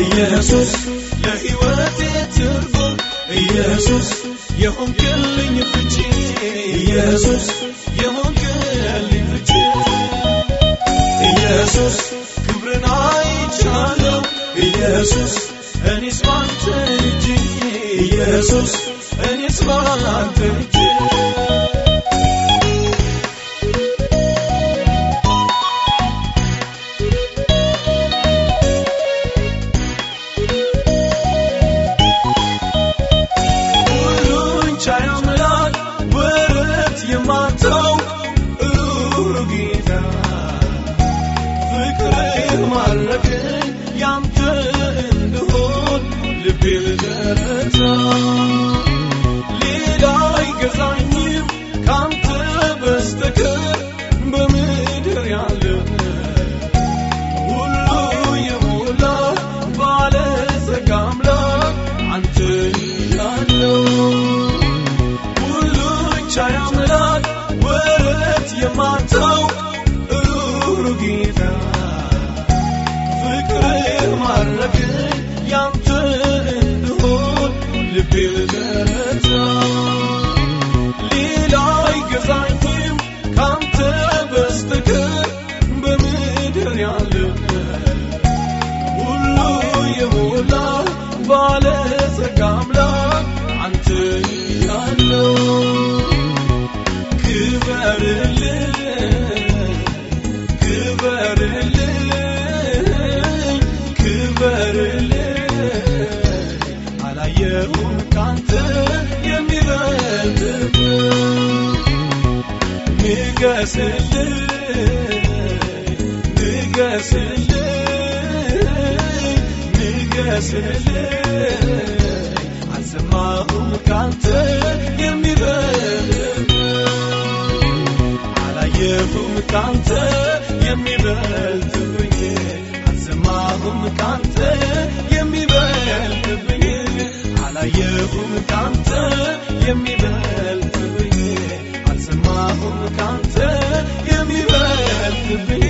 ኢየሱስ ለሕይወቴ ትርጉም ኢየሱስ የሆንክልኝ ፍቺ ኢየሱስ የሆንክልኝ ፍቺ ኢየሱስ ክብርን አይቻለሁ ኢየሱስ እኔስ ባንተ እጅ ኢየሱስ እኔስ ባንተ እጅ ያንተ እንደሆን ልቤ ልዘረታ ሌላ አይገዛኝም ካንተ በስተቀር በምድር ያለ ሁሉ የሞላ ባለጸጋ አምላክ አንተ ያለው ሁሉን ቻይ አምላክ ወረት የማታው ሩሩ ጌታ ያንተ እንደሆን ልቤ ልዘረታ ሌላ አይገዛኝም ካንተ በስተቀር በምድር ያለ ሁሉ የሞላ ባለጸጋ አምላክ አንተ ያለው አላየሁም ካንተ የሚበልጥ ንገስልኝ አልሰማሁም ካንተ የሚበልጥ አላየሁም ካንተ የሚበልጥብኝ አልሰማሁም ካንተ የሚበልጥብኝ አላየሁም ካንተ የሚበልጥብኝ አልሰማሁም ካንተ የሚበልጥብኝ